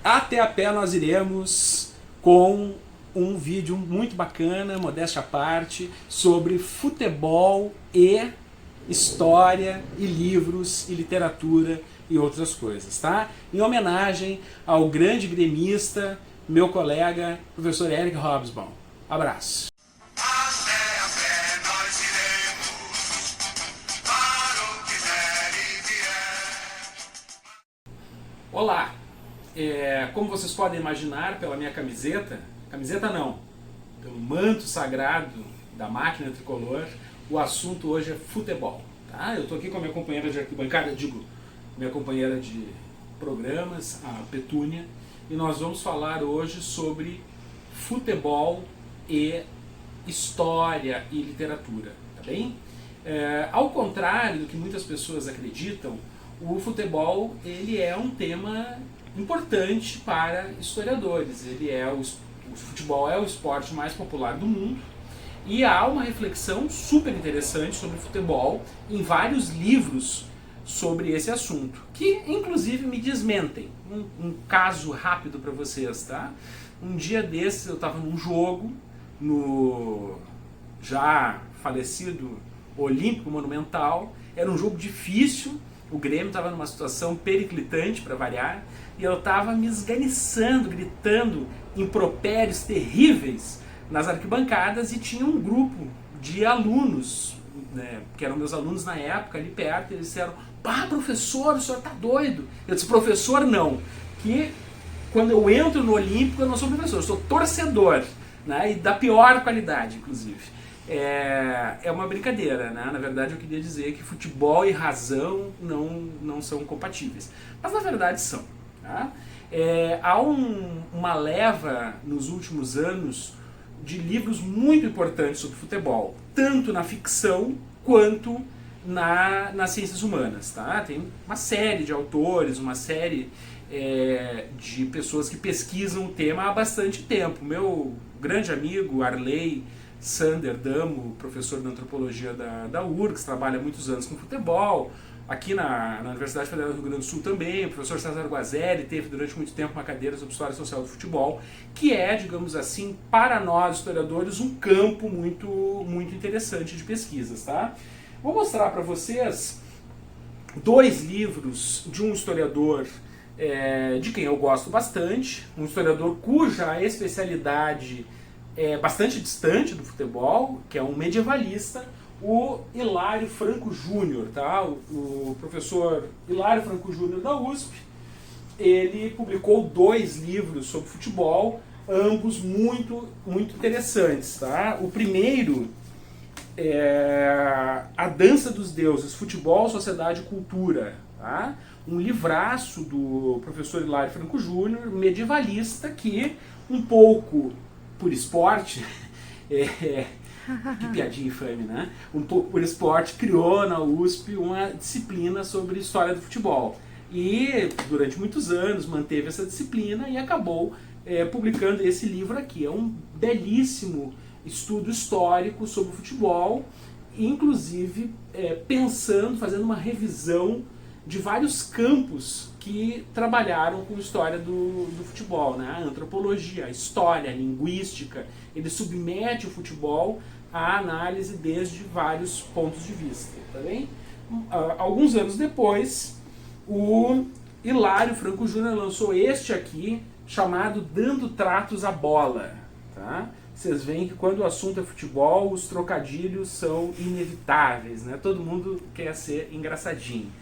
Até a pé nós iremos com um vídeo muito bacana, modéstia à parte, sobre futebol e história e livros e literatura e outras coisas, tá? Em homenagem ao grande gremista, meu colega, professor Eric Hobsbawm. Abraço. Olá! Como vocês podem imaginar pela minha camiseta não, pelo manto sagrado da máquina tricolor, o assunto hoje é futebol. Tá? Eu estou aqui com a minha companheira de arquibancada, minha companheira de programas, a Petúnia, e nós vamos falar hoje sobre futebol e história e literatura, tá bem? Ao contrário do que muitas pessoas acreditam, o futebol ele é um tema importante para historiadores. O futebol é o esporte mais popular do mundo e há uma reflexão super interessante sobre futebol em vários livros sobre esse assunto, que inclusive me desmentem. Um caso rápido para vocês, tá? Um dia desses eu estava num jogo no já falecido Olímpico Monumental. Era um jogo difícil, o Grêmio estava numa situação periclitante para variar, e eu estava me esganiçando, gritando impropérios terríveis nas arquibancadas, e tinha um grupo de alunos, né, que eram meus alunos na época, ali perto, e eles disseram: "Pá, professor, o senhor tá doido?" Eu disse: "Professor não, que quando eu entro no Olímpico eu não sou professor, eu sou torcedor, né, e da pior qualidade, inclusive." É uma brincadeira, né? Na verdade eu queria dizer que futebol e razão não são compatíveis, mas na verdade são. Tá? Há uma leva nos últimos anos de livros muito importantes sobre futebol, tanto na ficção quanto nas ciências humanas. Tá? Tem uma série de autores, uma série de pessoas que pesquisam o tema há bastante tempo. Meu grande amigo Arley Sander Damo, professor de antropologia da URGS, trabalha há muitos anos com futebol. Aqui na Universidade Federal do Rio Grande do Sul também, o professor César Guazelli teve durante muito tempo uma cadeira sobre história social do futebol, que é, digamos assim, para nós historiadores, um campo muito interessante de pesquisas. Tá? Vou mostrar para vocês dois livros de um historiador de quem eu gosto bastante, um historiador cuja especialidade é bastante distante do futebol, que é um medievalista, o Hilário Franco Júnior. Tá? O professor Hilário Franco Júnior da USP, ele publicou dois livros sobre futebol, ambos muito interessantes. Tá? O primeiro é A Dança dos Deuses, Futebol, Sociedade e Cultura. Tá? Um livraço do professor Hilário Franco Júnior, medievalista, que um pouco por esporte, que piadinha infame, né? Um pouco por esporte, criou na USP uma disciplina sobre história do futebol. E durante muitos anos manteve essa disciplina e acabou publicando esse livro aqui. É um belíssimo estudo histórico sobre o futebol, inclusive fazendo uma revisão de vários campos que trabalharam com história do futebol, né? A antropologia, a história, a linguística. Ele submete o futebol à análise desde vários pontos de vista. Tá bem? Alguns anos depois, o Hilário Franco Júnior lançou este aqui, chamado Dando Tratos à Bola. Tá? Vocês veem que quando o assunto é futebol, os trocadilhos são inevitáveis, né? Todo mundo quer ser engraçadinho.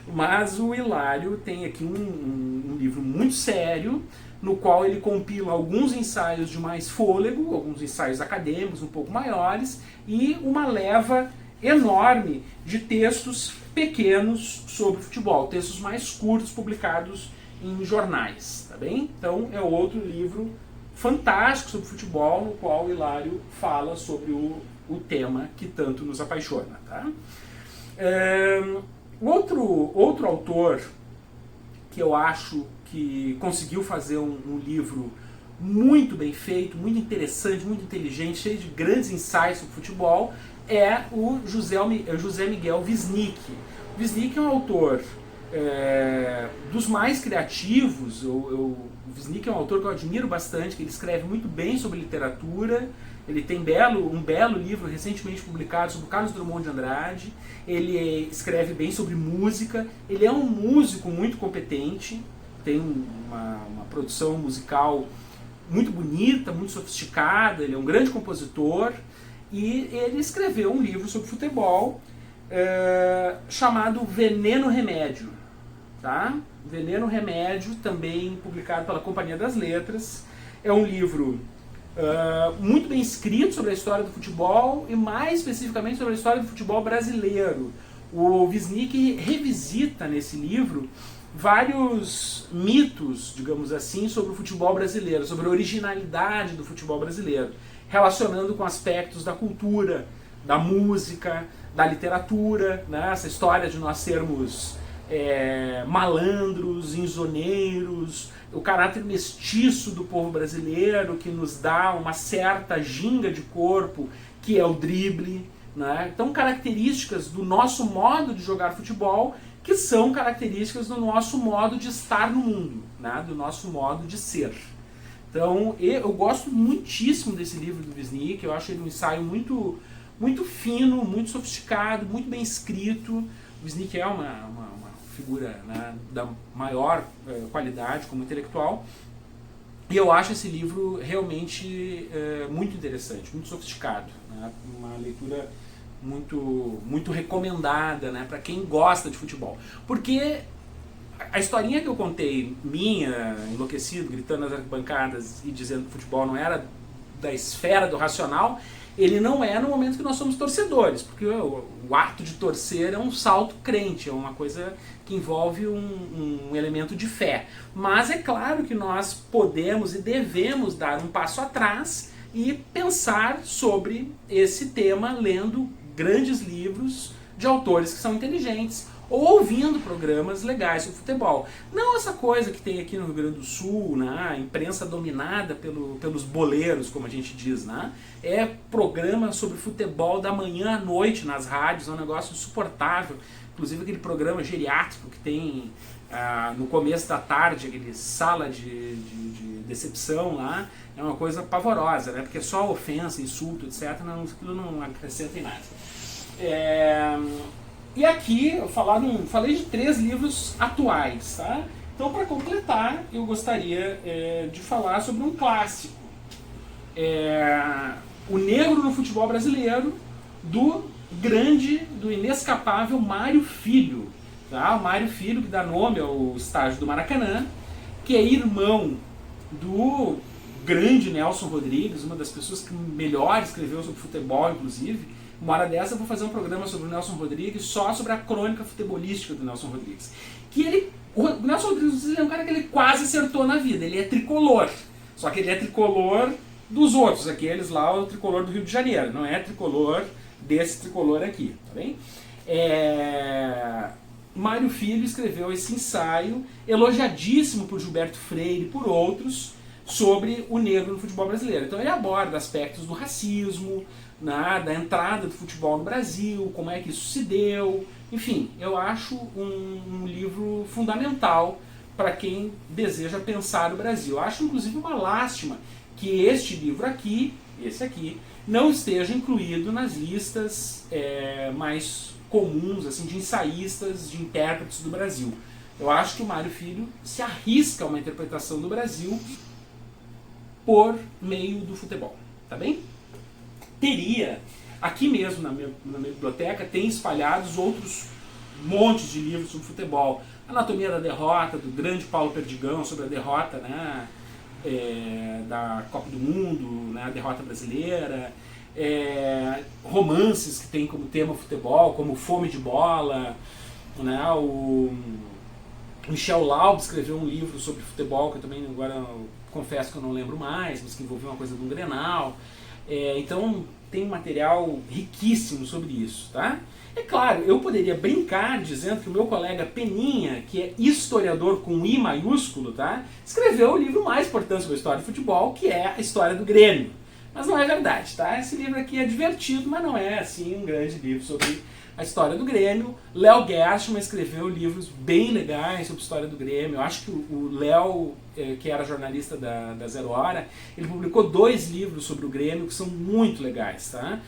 Mas o Hilário tem aqui um livro muito sério, no qual ele compila alguns ensaios de mais fôlego, alguns ensaios acadêmicos um pouco maiores, e uma leva enorme de textos pequenos sobre futebol, textos mais curtos publicados em jornais. Tá bem? Então é outro livro fantástico sobre futebol, no qual o Hilário fala sobre o tema que tanto nos apaixona. Tá? Outro autor que eu acho que conseguiu fazer um livro muito bem feito, muito interessante, muito inteligente, cheio de grandes ensaios sobre futebol, é o José Miguel Wisnik. Wisnik é um autor dos mais criativos. O Wisnik é um autor que eu admiro bastante, que ele escreve muito bem sobre literatura. Ele tem um belo livro recentemente publicado sobre o Carlos Drummond de Andrade. Ele escreve bem sobre música. Ele é um músico muito competente, tem uma produção musical muito bonita, muito sofisticada. Ele é um grande compositor e ele escreveu um livro sobre futebol chamado Veneno Remédio. Tá? Veneno Remédio, também publicado pela Companhia das Letras. É um livro muito bem escrito sobre a história do futebol e mais especificamente sobre a história do futebol brasileiro. O Wisnik revisita nesse livro vários mitos, digamos assim, sobre o futebol brasileiro, sobre a originalidade do futebol brasileiro, relacionando com aspectos da cultura, da música, da literatura, né? Essa história de nós sermos malandros, inzoneiros, o caráter mestiço do povo brasileiro que nos dá uma certa ginga de corpo, que é o drible, né? Então, características do nosso modo de jogar futebol que são características do nosso modo de estar no mundo, né? Do nosso modo de ser. Então, eu gosto muitíssimo desse livro do Wisnik. Eu acho ele um ensaio muito, muito fino, muito sofisticado, muito bem escrito. O Wisnik é uma figura, né, da maior qualidade como intelectual. E eu acho esse livro realmente muito interessante, muito sofisticado, né? Uma leitura muito, muito recomendada, né, para quem gosta de futebol. Porque a historinha que eu contei, minha, enlouquecido, gritando nas arquibancadas e dizendo que o futebol não era da esfera do racional, ele não é no momento que nós somos torcedores, porque o ato de torcer é um salto crente, é uma coisa que envolve um elemento de fé. Mas é claro que nós podemos e devemos dar um passo atrás e pensar sobre esse tema lendo grandes livros de autores que são inteligentes, ou ouvindo programas legais sobre futebol. Não essa coisa que tem aqui no Rio Grande do Sul, né? A imprensa dominada pelos boleiros, como a gente diz, né? É programa sobre futebol da manhã à noite nas rádios, é um negócio insuportável. Inclusive aquele programa geriátrico que tem no começo da tarde, aquele sala de decepção lá, é uma coisa pavorosa, né? Porque é só ofensa, insulto, etc. Aquilo não acrescenta em nada. E aqui eu falei de 3 livros atuais, tá? Então, para completar, eu gostaria de falar sobre um clássico. O Negro no Futebol Brasileiro, do inescapável Mário Filho. Tá? O Mário Filho, que dá nome ao estádio do Maracanã, que é irmão do grande Nelson Rodrigues, uma das pessoas que melhor escreveu sobre futebol, inclusive. Uma hora dessa eu vou fazer um programa sobre o Nelson Rodrigues, só sobre a crônica futebolística do Nelson Rodrigues. O Nelson Rodrigues é um cara que ele quase acertou na vida, ele é tricolor. Só que ele é tricolor dos outros, aqueles lá, o tricolor do Rio de Janeiro, não é tricolor desse tricolor aqui, tá bem? Mário Filho escreveu esse ensaio, elogiadíssimo por Gilberto Freire e por outros, sobre o negro no futebol brasileiro. Então ele aborda aspectos do racismo, da entrada do futebol no Brasil, como é que isso se deu. Enfim, eu acho um livro fundamental para quem deseja pensar o Brasil. Eu acho inclusive uma lástima que este livro aqui, esse aqui, não esteja incluído nas listas mais comuns assim, de ensaístas, de intérpretes do Brasil. Eu acho que o Mário Filho se arrisca a uma interpretação do Brasil por meio do futebol, tá bem? Teria, aqui mesmo na minha biblioteca, tem espalhados outros montes de livros sobre futebol. Anatomia da Derrota, do grande Paulo Perdigão, sobre a derrota, né, da Copa do Mundo, né, a derrota brasileira. Romances que tem como tema futebol, como Fome de Bola, né, o Michel Laub escreveu um livro sobre futebol, que eu também agora confesso que eu não lembro mais, mas que envolveu uma coisa de um Grenal. Então tem um material riquíssimo sobre isso, tá? É claro, eu poderia brincar dizendo que o meu colega Peninha, que é historiador com I maiúsculo, tá? Escreveu o livro mais importante sobre a história do futebol, que é a História do Grêmio. Mas não é verdade, tá? Esse livro aqui é divertido, mas não é assim um grande livro sobre a história do Grêmio. Léo Gershman escreveu livros bem legais sobre a história do Grêmio. Eu acho que o Léo, que era jornalista da Zero Hora, ele publicou 2 livros sobre o Grêmio que são muito legais, tá?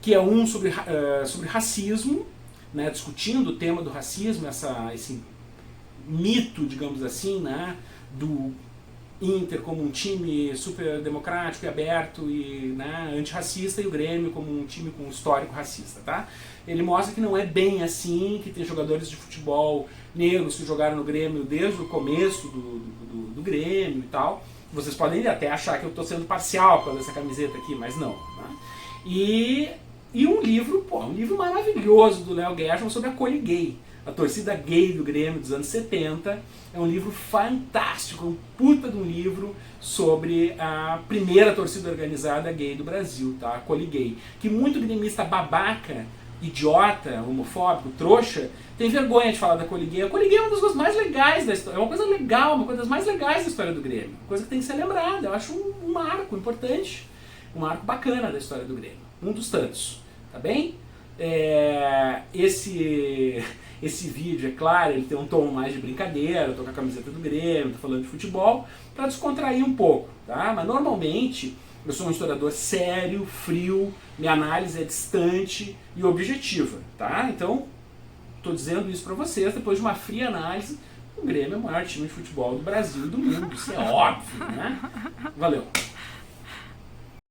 Que é um sobre racismo, né, discutindo o tema do racismo, esse mito, digamos assim, né, do Inter como um time super democrático e aberto e, né, antirracista, e o Grêmio como um time com histórico racista, tá? Ele mostra que não é bem assim, que tem jogadores de futebol negros que jogaram no Grêmio desde o começo do Grêmio e tal. Vocês podem até achar que eu estou sendo parcial com essa camiseta aqui, mas não. Né? E um livro maravilhoso do Léo Gershman sobre a Coli Gay, a torcida gay do Grêmio dos anos 70. É um livro fantástico, um puta de um livro sobre a primeira torcida organizada gay do Brasil, tá? A Coli Gay. Que muito gremista babaca, idiota, homofóbico, trouxa, tem vergonha de falar da Coli Gay. A Coli Gay é uma das coisas mais legais da história, é uma coisa legal, uma coisa das mais legais da história do Grêmio. Uma coisa que tem que ser lembrada, eu acho um marco importante, um marco bacana da história do Grêmio. Um dos tantos, tá bem? Esse vídeo, é claro, ele tem um tom mais de brincadeira, eu tô com a camiseta do Grêmio, tô falando de futebol, para descontrair um pouco, tá? Mas normalmente eu sou um historiador sério, frio, minha análise é distante e objetiva, tá? Então, tô dizendo isso para vocês, depois de uma fria análise, o Grêmio é o maior time de futebol do Brasil e do mundo, isso é óbvio, né? Valeu!